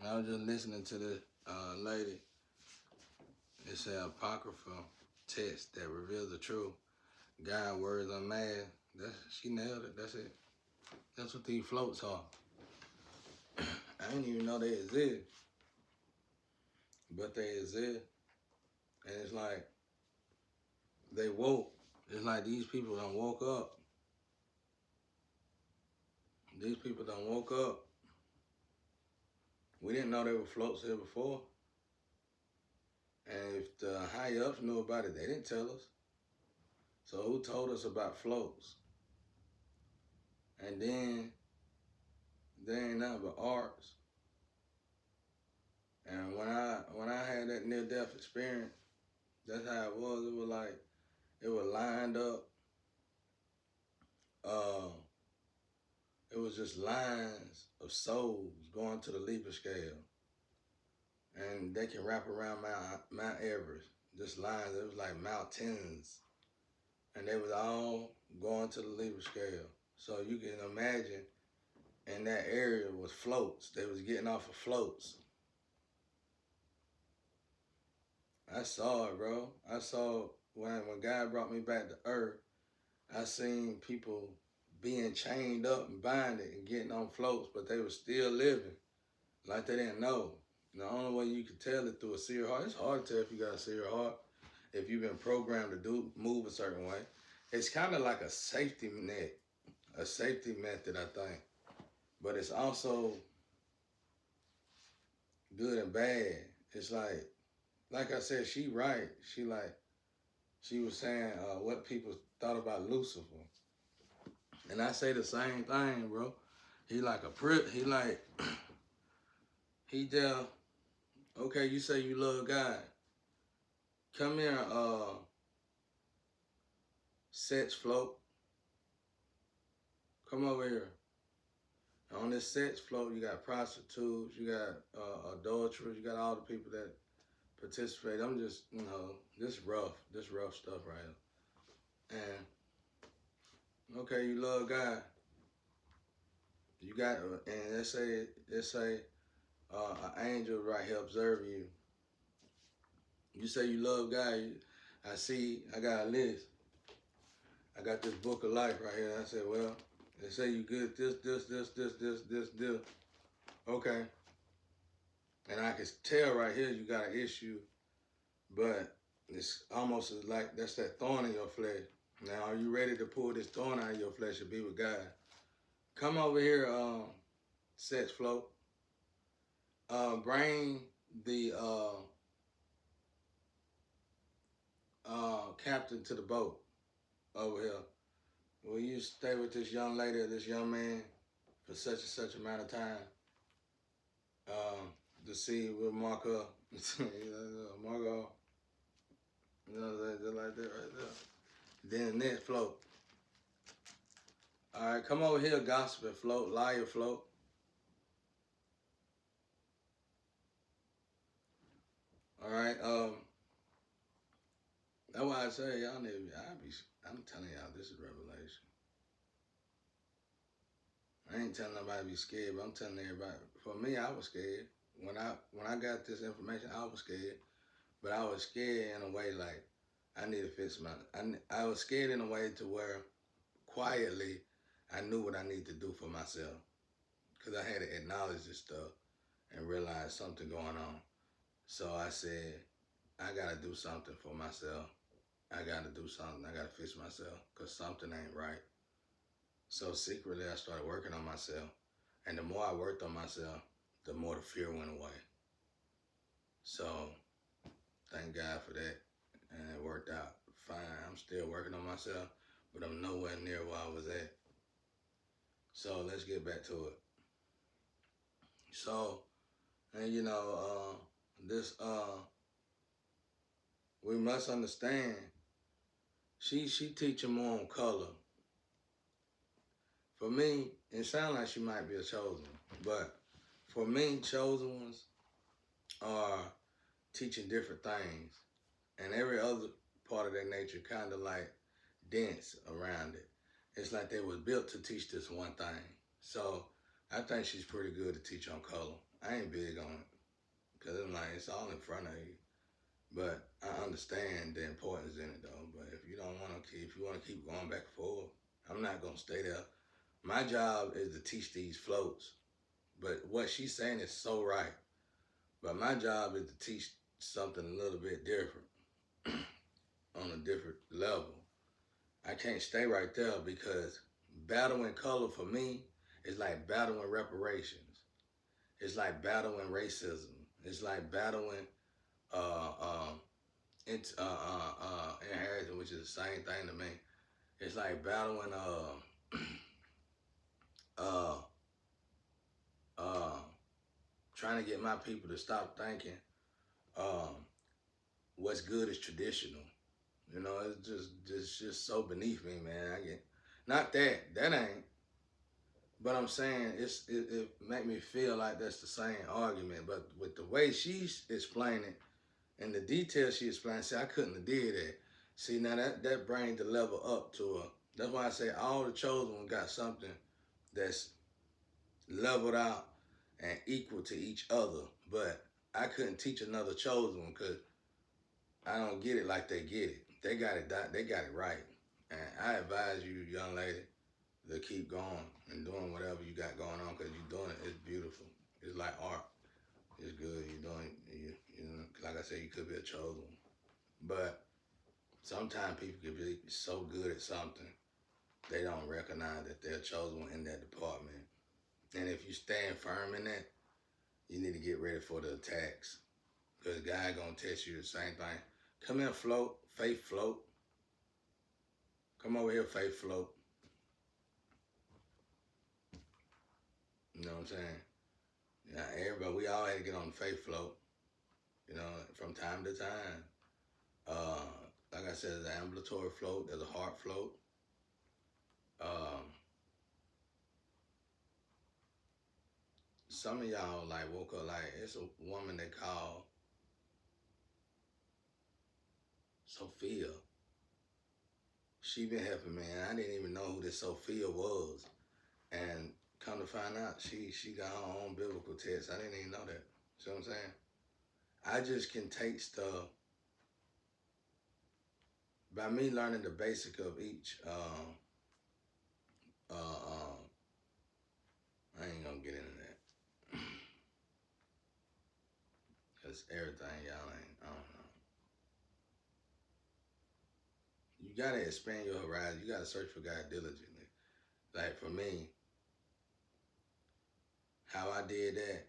I was just listening to this lady. It's an apocryphal text that reveals the truth. God words unmasked. She nailed it. That's it. That's what these floats are. I didn't even know they exist, but they exist. And it's like they woke. It's like these people done woke up. These people done woke up. We didn't know there were floats here before. And if the high ups knew about it, they didn't tell us. So who told us about floats? And then they ain't nothing but arts. And when I had that near death experience, that's how it was. It was like it was lined up. It was just lines of souls going to the Libra scale, and they can wrap around Mount Everest. Just lines. It was like mountains, and they was all going to the Libra scale. So you can imagine, in that area was floats. They was getting off of floats. I saw it, bro. I saw when God brought me back to Earth. I seen people being chained up and binded and getting on floats, but they were still living like they didn't know. The only way you can tell it through a seer heart. It's hard to tell if you got a seer heart, if you've been programmed to move a certain way. It's kind of like a safety net, a safety method, I think. But it's also good and bad. It's like I said, she right. She was saying what people thought about Lucifer. And I say the same thing, bro. He like he just, okay, you say you love God. Come here, sex float. Come over here. On this sex float, you got prostitutes, you got adulterers, you got all the people that participate. I'm just, this rough stuff right here. And okay, you love God. You got, and let's say an angel right here observing you. You say you love God. I got a list. I got this book of life right here. I said, well, they say you good this. Okay. And I can tell right here you got an issue, but it's almost like that's that thorn in your flesh. Now, are you ready to pull this thorn out of your flesh and be with God? Come over here, sex float. Bring the captain to the boat over here. Will you stay with this young lady or this young man for such and such amount of time? To see we'll mark up. Mark off. Just like that right there. Then the next float. All right, come over here, gossip float, liar float. All right, that's why I say y'all need. I'm telling y'all, this is revelation. I ain't telling nobody to be scared, but I'm telling everybody. For me, I was scared when I got this information. I was scared, but I was scared in a way like I need to fix my. I was scared in a way to where quietly I knew what I need to do for myself, because I had to acknowledge this stuff and realize something going on. So I said, I gotta do something for myself. I gotta do something. I gotta fix myself because something ain't right. So secretly, I started working on myself. And the more I worked on myself, the more the fear went away. So thank God for that. And it worked out fine. I'm still working on myself, but I'm nowhere near where I was at. So let's get back to it. So, and this, we must understand, she teaching more on color. For me, it sounds like she might be a chosen, but for me, chosen ones are teaching different things, and every other part of their nature kind of like dense around it. It's like they was built to teach this one thing. So I think she's pretty good to teach on color. I ain't big on it because I'm like it's all in front of you. But I understand the importance in it though. But if you don't want to keep, if you want to keep going back and forth, I'm not gonna stay there. My job is to teach these floats. But what she's saying is so right. But my job is to teach something a little bit different on a different level. I can't stay right there because battling color for me is like battling reparations. It's like battling racism. It's like battling uh, uh, inheritance, which is the same thing to me. It's like battling uh, uh, trying to get my people to stop thinking um, what's good is traditional. You know, it's just so beneath me, man. I get not that ain't, but I'm saying it make me feel like that's the same argument. But with the way she's explaining and the details she explained, see, I couldn't have did that. See, now that brings the level up to her. That's why I say all the chosen one got something that's leveled out and equal to each other. But I couldn't teach another chosen one because I don't get it like they get it. They got it. They got it right. And I advise you, young lady, to keep going and doing whatever you got going on because you're doing it. It's beautiful. It's like art. It's good. You're doing. You know, like I said, you could be a chosen one. But sometimes people can be so good at something they don't recognize that they're chosen in that department. And if you stand firm in that, you need to get ready for the attacks. Because God gonna test you the same thing. Come here, float, faith float. Come over here, faith float. You know what I'm saying? Yeah, everybody, we all had to get on the faith float. You know, from time to time. Uh, like I said, there's an ambulatory float. There's a heart float. Um, some of y'all like woke up like it's a woman they call Sophia. She been helping me, and I didn't even know who this Sophia was. And come to find out, she got her own biblical text. I didn't even know that. See what I'm saying? I just can take stuff by me learning the basic of each. I ain't gonna get into that because everything y'all ain't. I don't know. You gotta expand your horizon. You gotta search for God diligently. Like for me, how I did that,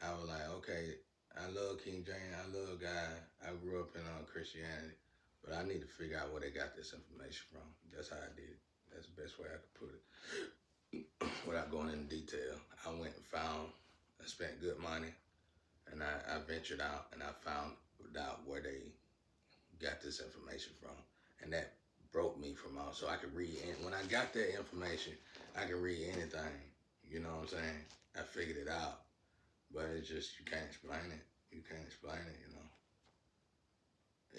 I was like, okay, I love King James, I love God. I grew up in Christianity, but I need to figure out where they got this information from. That's how I did it. That's the best way I could put it. Without going into detail, I went and found, I spent good money, and I ventured out and I found out where they got this information from. And that broke me from all, so I could read, and when I got that information, I could read anything. You know what I'm saying? I figured it out. But it's just, you can't explain it. You can't explain it, you know.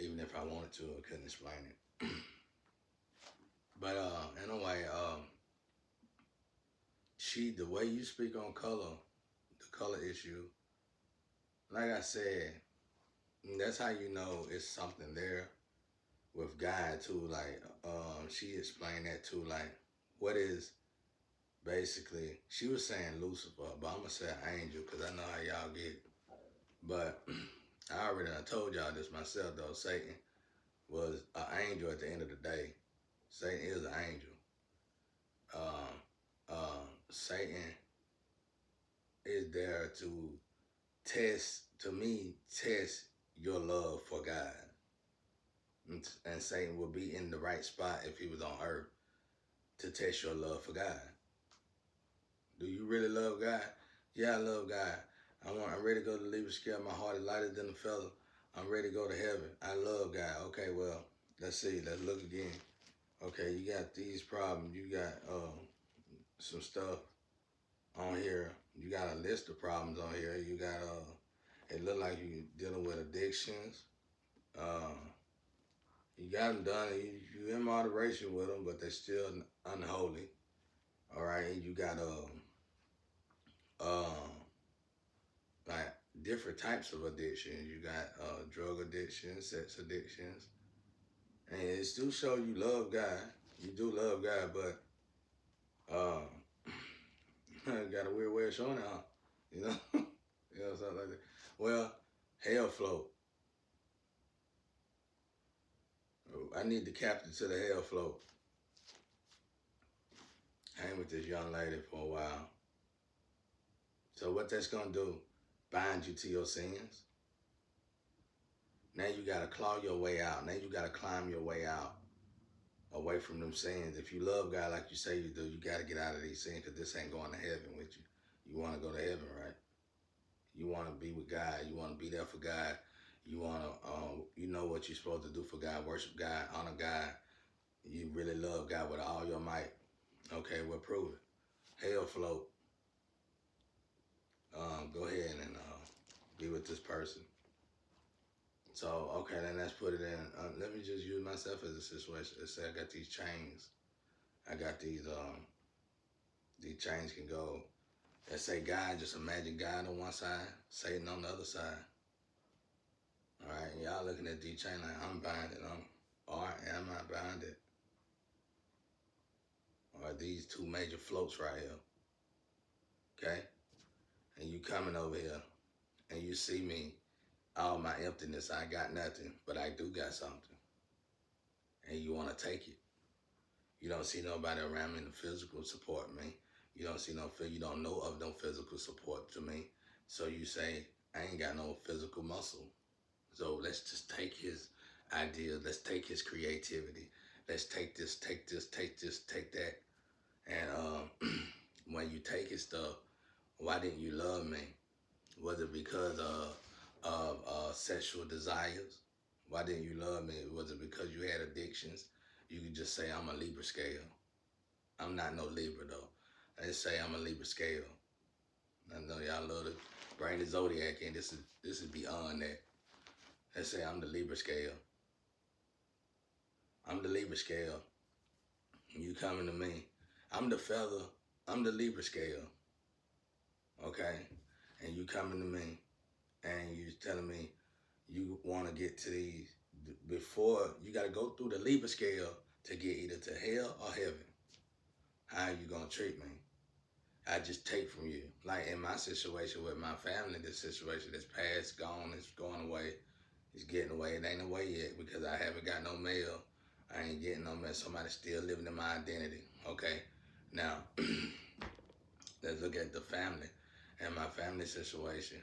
Even if I wanted to, I couldn't explain it. But anyway, the way you speak on color, the color issue, like I said, that's how you know it's something there with God too. Like, she explained that too. Like, what is basically, she was saying Lucifer, but I'm gonna say angel because I know how y'all get. But I told y'all this myself though. Satan was an angel at the end of the day. Satan is an angel. Satan is there to test your love for God. And Satan will be in the right spot if he was on earth to test your love for God. Do you really love God? Yeah, I love God. I'm ready to go to the Libra scale. My heart is lighter than a feather. I'm ready to go to heaven. I love God. Okay, well, let's see. Let's look again. Okay, you got these problems. You got some stuff on here. You got a list of problems on here. You got it look like you're dealing with addictions. Uh, you got them done. You in moderation with them, but they're still unholy. All right, you got um different types of addictions. You got drug addictions, sex addictions, and it still show you love God. You do love God, but uh, got a weird way of showing it, huh? You know, something like that. Well, hell float. I need the captain to the hell float. Hang with this young lady for a while. So what that's gonna do? Bind you to your sins. Now you gotta claw your way out. Now you gotta climb your way out, away from them sins. If you love God like you say you do, you gotta get out of these sins because this ain't going to heaven with you. You want to go to heaven, right? You want to be with God. You want to be there for God. You want to, you know what you're supposed to do for God. Worship God, honor God. You really love God with all your might. Okay, well, prove it. Hell float. Go ahead and be with this person. So, okay, then let's put it in. Let me just use myself as a situation. Let's say I got these chains. I got these chains can go. Let's say God, just imagine God on one side, Satan on the other side. All right, y'all looking at these chains like I'm binded, or am I binded? Or these two major floats right here, okay? And you coming over here, and you see me, all my emptiness, I got nothing, but I do got something. And you want to take it. You don't see nobody around me in the physical support me. You don't see you don't know of no physical support to me. So you say, I ain't got no physical muscle. So let's just take his ideas. Let's take his creativity. Let's take this, take this, take this, take that. And when you take his stuff, why didn't you love me? Was it because of sexual desires? Why didn't you love me? Was it because you had addictions? You could just say, I'm a Libra scale. I'm not no Libra, though. Let's say I'm a Libra scale. I know y'all love to bring the zodiac in. This is beyond that. Let's say I'm the Libra scale. I'm the Libra scale. You coming to me. I'm the feather. I'm the Libra scale. Okay? And you coming to me and you telling me you want to get to these before you got to go through the Libra scale to get either to hell or heaven. How are you going to treat me? I just take from you. Like in my situation with my family, this situation that's past, gone, it's going away. It's getting away. It ain't away yet because I haven't got no mail. I ain't getting no mail. Somebody's still living in my identity. Okay? Now, let's look at the family. And my family situation,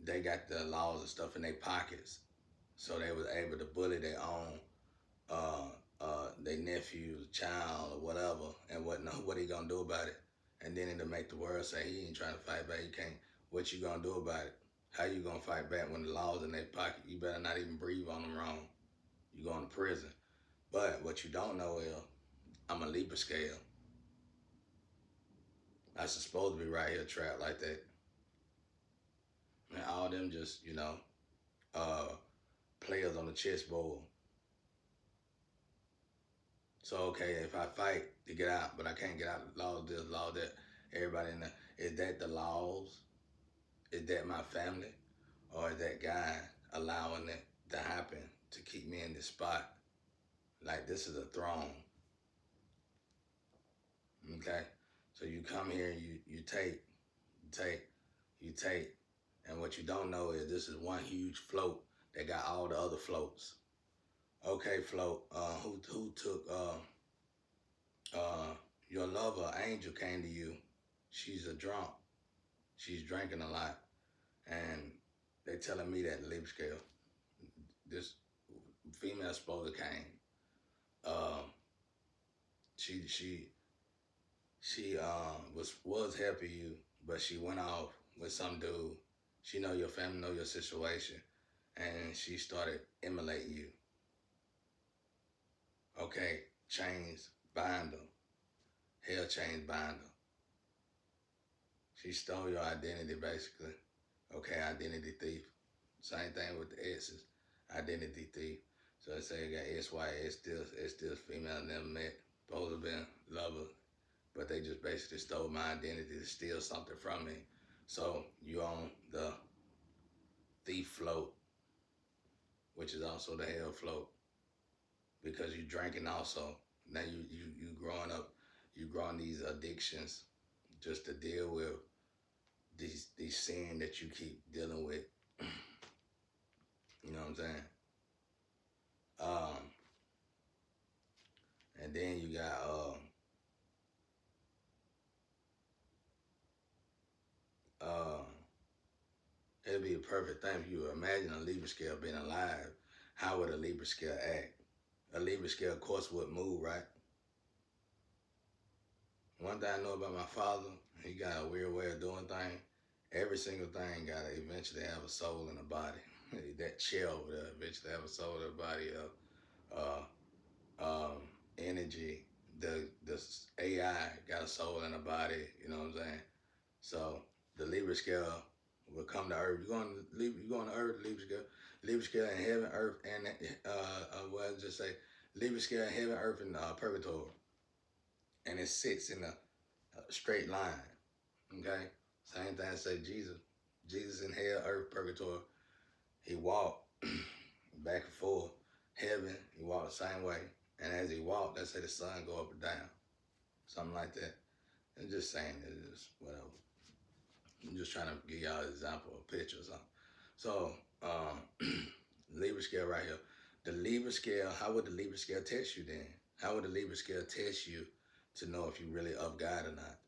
they got the laws and stuff in their pockets. So they was able to bully their own their nephew, child, or whatever, and what he gonna do about it? And then it'll make the world say he ain't trying to fight back. You can't. What you gonna do about it? How you gonna fight back when the law's in their pocket? You better not even breathe on them wrong. You going to prison. But what you don't know is I'm a Libra scale. I supposed to be right here trapped like that. And all them just, players on the chessboard. So okay, if I fight to get out, but I can't get out, law this, law that, everybody in there, is that the laws? Is that my family? Or is that God allowing it to happen to keep me in this spot? Like this is a throne. Okay? So you come here and you take, you take, and what you don't know is this is one huge float that got all the other floats. Okay, float. Who took your lover, Angel, came to you. She's a drunk. She's drinking a lot, and they telling me that Libra scale. This female supposed to came. Um, she was helping you, but she went off with some dude. She know your family, know your situation, and she started emulating you. Okay, chains bind them. Hell chains bind them. She stole your identity basically. Okay, identity thief. Same thing with the S's. Identity thief. So let's say you got SY, it's still female never met. Supposed to been lover, but they just basically stole my identity to steal something from me. So you on the float, which is also the hell float, because you drinking also. Now you growing up, you growing these addictions just to deal with these sin that you keep dealing with. You know what I'm saying? Um, and then you got uh, it'd be a perfect thing if you imagine a Libra scale being alive. How would a Libra scale act? A Libra scale, of course, would move, right? One thing I know about my father, he got a weird way of doing things. Every single thing got to eventually have a soul and a body. That chair over there eventually have a soul and a body. Energy, the AI got a soul and a body. You know what I'm saying? So the Libra scale will come to Earth. You going to Earth, Libra scale in heaven, Earth, and well, I just say Libra scale in heaven, Earth, and purgatory, and it sits in a straight line. Okay, same thing I say Jesus. Jesus in hell, earth, purgatory. He walked back and forth. Heaven, he walked the same way. And as he walked, let's say the sun go up or down. Something like that. I'm just saying it is whatever. I'm just trying to give y'all an example, a picture or something. So, Libra scale right here. The Libra scale, how would the Libra scale test you then? How would the Libra scale test you to know if you really of God or not?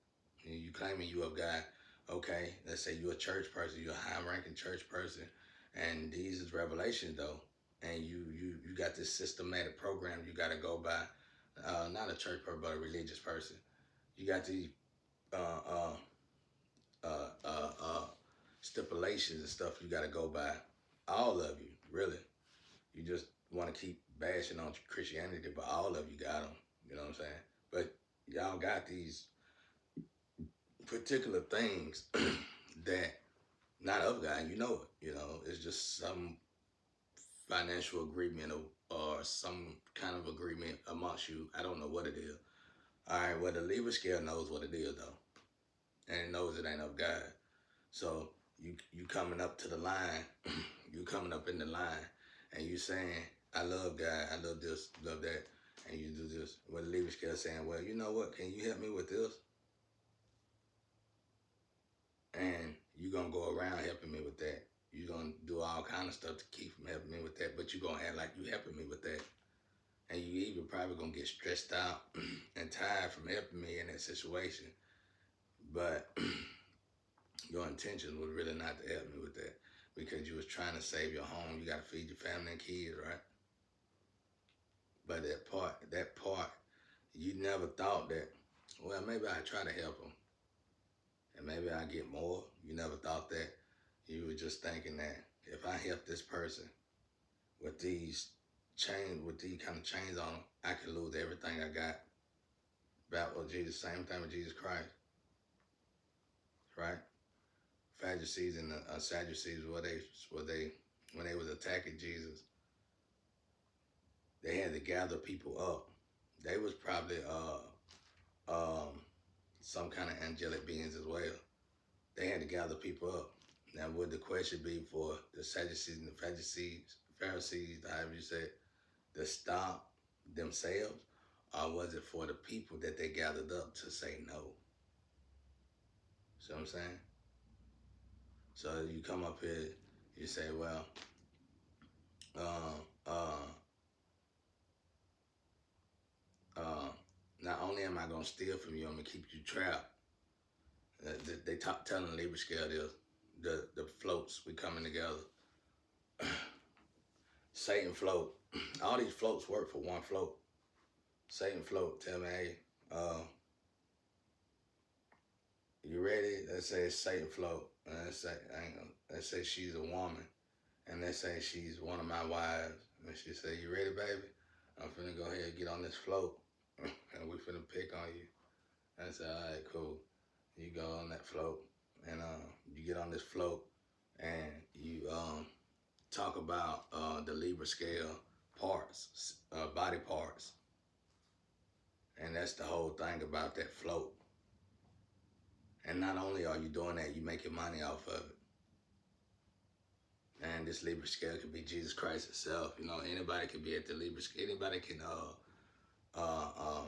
You claiming you of God. Okay, let's say you're a church person, you're a high-ranking church person, and these is revelations though, and you got this systematic program you got to go by. Not a church person, but a religious person. You got these uh, uh, uh, uh, uh, stipulations and stuff you got to go by. All of you, really. You just want to keep bashing on Christianity, but all of you got them. You know what I'm saying? But y'all got these particular things that not of God, you know it. You know, it's just some financial agreement or some kind of agreement amongst you. I don't know what it is. All right, well, the Libra scale knows what it is though, and it knows it ain't of God. So you coming up to the line, you coming up in the line, and you saying, I love God, I love this, love that, and you do this. Well, the Libra scale saying, well, you know what? Can you help me with this? And you're gonna go around helping me with that. You're gonna do all kind of stuff to keep from helping me with that, but you're gonna act like you helping me with that. And you even probably gonna get stressed out and tired from helping me in that situation. But your intention was really not to help me with that because you was trying to save your home. You gotta feed your family and kids, right? But that part, you never thought that, well, maybe I try to help them and maybe I get more. You never thought that. You were just thinking that if I help this person with these with these kind of chains on them, I could lose everything I got. About what Jesus, same thing with Jesus Christ, right? Pharisees and the Sadducees, when they was attacking Jesus, they had to gather people up. They was probably some kind of angelic beings as well. They had to gather people up. Now, would the question be for the Sadducees and the Pharisees, however you say it, to stop themselves, or was it for the people that they gathered up to say no? See what I'm saying? So you come up here, you say, well, uh, uh, uh, not only am I gonna steal from you, I'm gonna keep you trapped. They telling the Libra scale this, the floats we coming together. Satan float. All these floats work for one float. Satan float. Tell me, hey, you ready? Let's say it's Satan float. Let's say she's a woman, and let's say she's one of my wives, and she say, "You ready, baby? I'm finna go ahead and get on this float, and we finna pick on you." I said, "All right, cool." You go on that float, and you get on this float, and you talk about the Libra scale parts, body parts, and that's the whole thing about that float. And not only are you doing that, you making money off of it. And and this Libra scale could be Jesus Christ itself. You know, anybody could be at the Libra scale. Anybody can uh, um,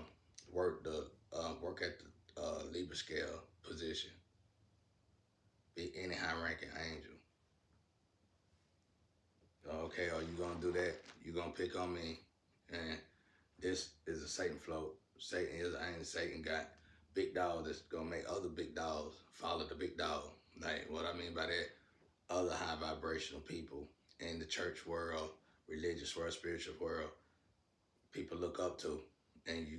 work at the Libra scale position. Be any high-ranking angel. Okay, are you gonna do that? You gonna pick on me? And this is a Satan float. Satan is an angel. Satan got big dogs that's gonna make other big dogs follow the big dog. Like what I mean by that, other high vibrational people in the church world, religious world, spiritual world, people look up to, and you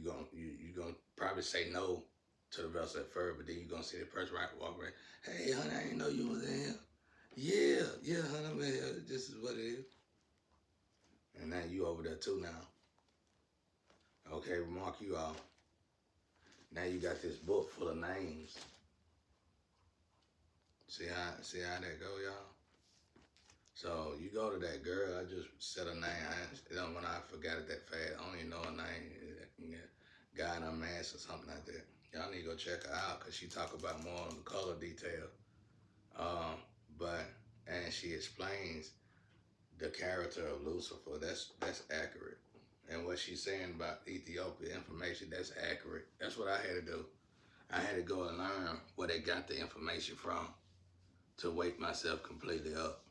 gonna probably say no to the vessel at first, but then you gonna see the person right walk right. Hey, honey, I didn't know you was in here. Yeah, honey, I'm in here. This is what it is. And now you over there too now. Okay, mark you off. Now you got this book full of names. See how that go, y'all? So you go to that girl, I just said her name. When I forgot it that fast, I don't even know her name. God Unmasked or something like that. Y'all need to go check her out because she talk about more on the color detail. And she explains the character of Lucifer. That's accurate. And what she's saying about Ethiopia information, that's accurate. That's what I had to do. I had to go and learn where they got the information from to wake myself completely up.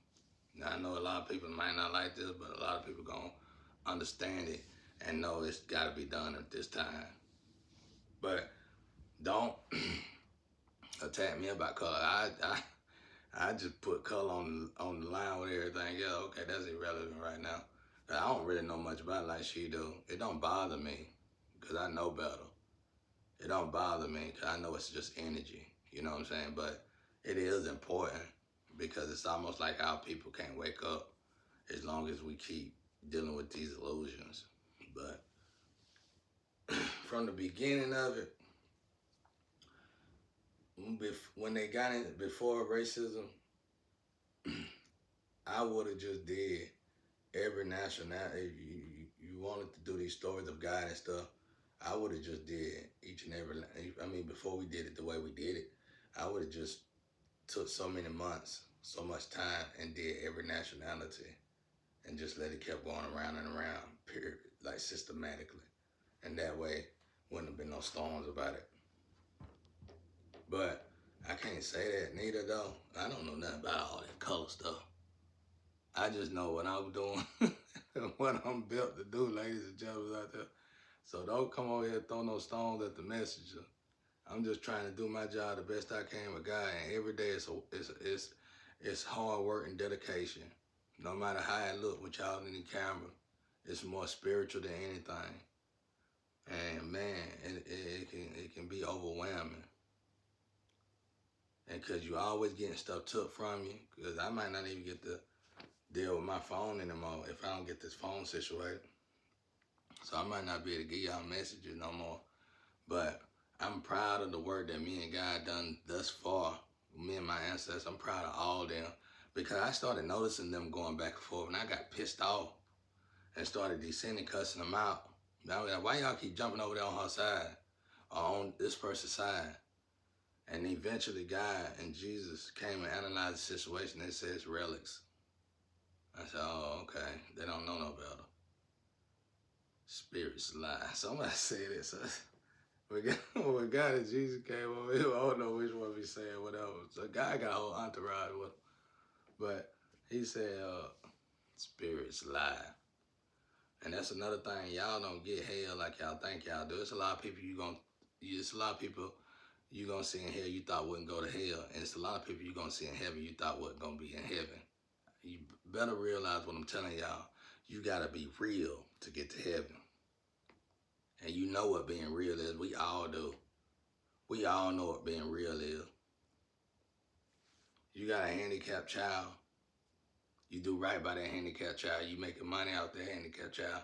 Now, I know a lot of people might not like this, but a lot of people gonna understand it and know it's gotta be done at this time. But don't attack me about color. I just put color on the line with everything else. Okay, that's irrelevant right now. I don't really know much about it like she do. It don't bother me because I know better. It don't bother me because I know it's just energy. You know what I'm saying? But it is important because it's almost like how people can't wake up as long as we keep dealing with these illusions. But from the beginning of it, when they got in before racism, I would have just did every nationality. You wanted to do these stories of God and stuff, I would have just did each and every. I mean, before we did it the way we did it, I would have just took so many months, so much time, and did every nationality, and just let it kept going around and around, period, like systematically, and that way wouldn't have been no storms about it. But I can't say that neither though. I don't know nothing about all that color stuff. I just know what I'm doing and what I'm built to do, ladies and gentlemen out there. So don't come over here and throw no stones at the messenger. I'm just trying to do my job the best I can with God, and every day it's hard work and dedication. No matter how it look with y'all in the camera, it's more spiritual than anything. And man, it can be overwhelming. And cause you always getting stuff took from you, cause I might not even get to deal with my phone anymore if I don't get this phone situated. So I might not be able to give y'all messages no more. But I'm proud of the work that me and God done thus far. Me and my ancestors, I'm proud of all of them. Because I started noticing them going back and forth, and I got pissed off and started descending, cussing them out. I was like, why y'all keep jumping over there on her side or on this person's side? And eventually God and Jesus came and analyzed the situation. They said it's relics. I said, oh, okay. They don't know no better. Spirits lie. Somebody said it. So when God and Jesus came over here, I don't know which one we saying, whatever. So God got a whole entourage with him. But he said, spirits lie. And that's another thing. Y'all don't get hell like y'all think y'all do. It's a lot of people you gonna see in hell you thought wouldn't go to hell. And it's a lot of people you gonna see in heaven you thought wasn't gonna be in heaven. You better realize what I'm telling y'all. You gotta be real to get to heaven. And you know what being real is. We all do. We all know what being real is. You got a handicapped child. You do right by that handicapped child. You making money out that handicapped child.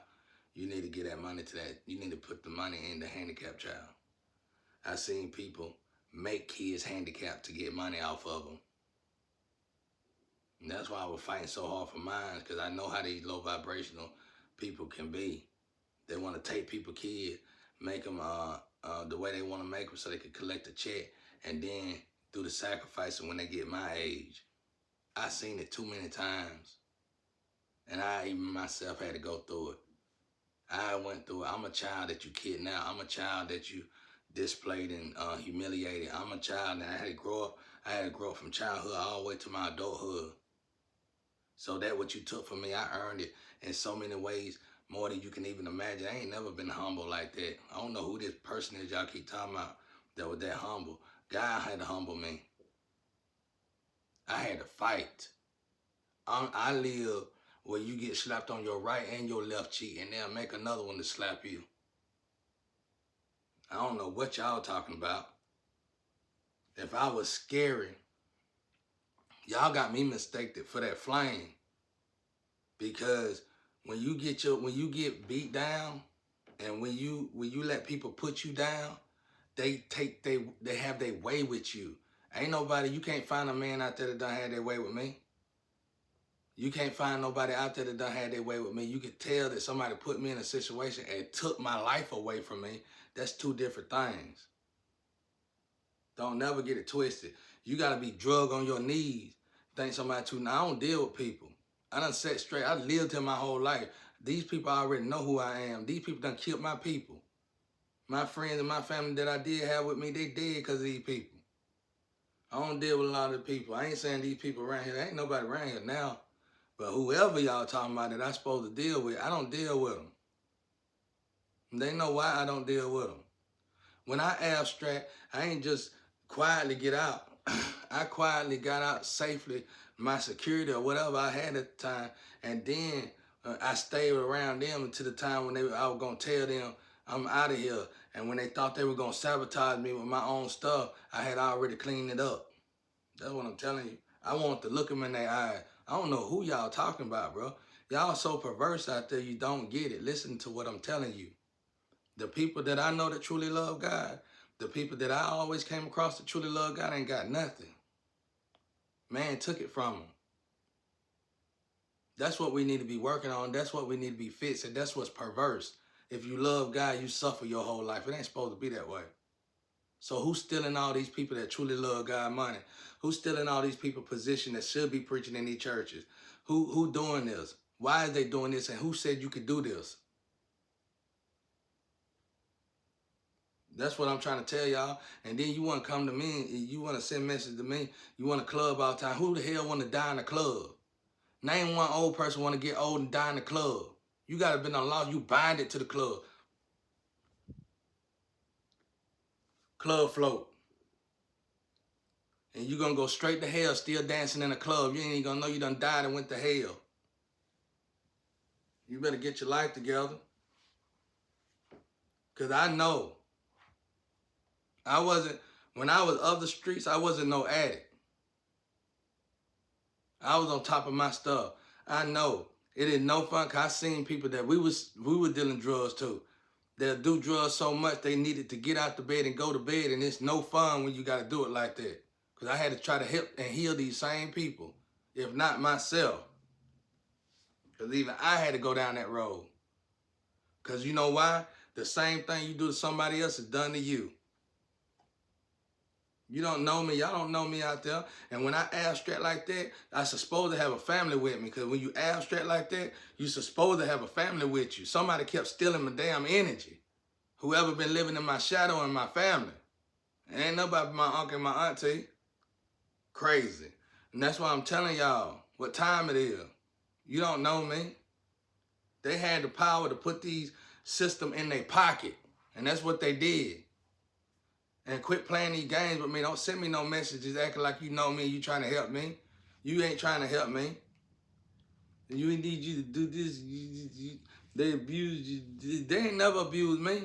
You need to get that money to that. You need to put the money in the handicapped child. I've seen people make kids handicapped to get money off of them. And that's why I was fighting so hard for mine, because I know how these low vibrational people can be. They want to take people's kids, make them the way they want to make them so they can collect a check and then do the sacrificing when they get my age. I've seen it too many times. And I even myself had to go through it. I went through it. I'm a child that you kidnapped. I'm a child that you displayed and humiliated. I'm a child that I had to grow up. I had to grow up from childhood all the way to my adulthood. So that what you took from me, I earned it in so many ways, more than you can even imagine. I ain't never been humble like that. I don't know who this person is y'all keep talking about that was that humble. God had to humble me. I had to fight. I live where you get slapped on your right and your left cheek, and they'll make another one to slap you. I don't know what y'all talking about. If I was scary, y'all got me mistaken for that flame. Because when you get beat down, and when you let people put you down, they have their way with you. Ain't nobody, you can't find a man out there that done had their way with me. You can't find nobody out there that done had their way with me. You could tell that somebody put me in a situation and took my life away from me. That's two different things. Don't never get it twisted. You gotta be drug on your knees. Think somebody too. Now I don't deal with people. I done set straight. I lived here my whole life. These people already know who I am. These people done killed my people. My friends and my family that I did have with me, they dead because of these people. I don't deal with a lot of people. I ain't saying these people around here. There ain't nobody around here now. But whoever y'all talking about that I supposed to deal with, I don't deal with them. They know why I don't deal with them. When I abstract, I ain't just quietly get out. I quietly got out safely, my security or whatever I had at the time, and then I stayed around them until the time when I was gonna tell them I'm out of here. And when they thought they were gonna sabotage me with my own stuff, I had already cleaned it up. That's what I'm telling you. I want to look them in their eyes. I don't know who y'all talking about, bro. Y'all so perverse out there, you don't get it. Listen to what I'm telling you. The people that I know that truly love God, the people that I always came across that truly love God ain't got nothing. Man took it from them. That's what we need to be working on. That's what we need to be fixing. That's what's perverse. If you love God, you suffer your whole life. It ain't supposed to be that way. So who's stealing all these people that truly love God money? Who's stealing all these people position that should be preaching in these churches? Who doing this? Why is they doing this? And who said you could do this? That's what I'm trying to tell y'all. And then you want to come to me, you want to send messages to me, you want to club all the time. Who the hell want to die in the club? Name one old person want to get old and die in the club. You got to be on law, you bind it to the club. Club float. And you going to go straight to hell still dancing in a club. You ain't even going to know you done died and went to hell. You better get your life together. Because I know. When I was of the streets, I wasn't no addict. I was on top of my stuff. I know. It is no fun because I seen people that we were dealing drugs too. They'll do drugs so much they needed to get out the bed and go to bed, and it's no fun when you got to do it like that. Because I had to try to help and heal these same people, if not myself. Because even I had to go down that road. Because you know why? The same thing you do to somebody else is done to you. You don't know me. Y'all don't know me out there. And when I abstract like that, I'm supposed to have a family with me. Because when you abstract like that, you're supposed to have a family with you. Somebody kept stealing my damn energy. Whoever been living in my shadow in my family. Ain't nobody but my uncle and my auntie. Crazy. And that's why I'm telling y'all what time it is. You don't know me. They had the power to put these systems in their pocket. And that's what they did. And quit playing these games with me. Don't send me no messages acting like you know me. You trying to help me. You ain't trying to help me. You need you to do this. They abused you. They ain't never abused me.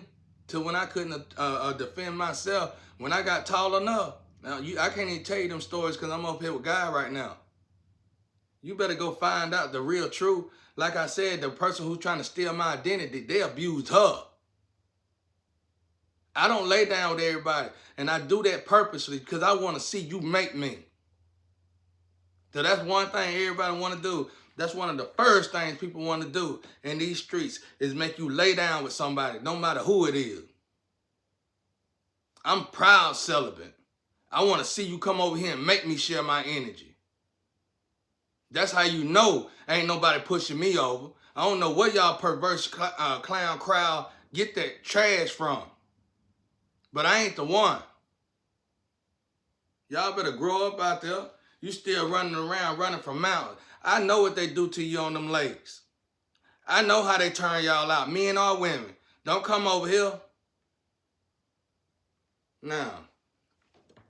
Till when I couldn't defend myself. When I got tall enough. Now, I can't even tell you them stories because I'm up here with God right now. You better go find out the real truth. Like I said, the person who's trying to steal my identity, they abused her. I don't lay down with everybody. And I do that purposely because I want to see you make me. So that's one thing everybody want to do. That's one of the first things people want to do in these streets is make you lay down with somebody, no matter who it is. I'm proud celibate. I want to see you come over here and make me share my energy. That's how you know ain't nobody pushing me over. I don't know where y'all perverse clown crowd get that trash from. But I ain't the one. Y'all better grow up out there. You still running around, running from mountains. I know what they do to you on them lakes. I know how they turn y'all out, men or women. Don't come over here. Now,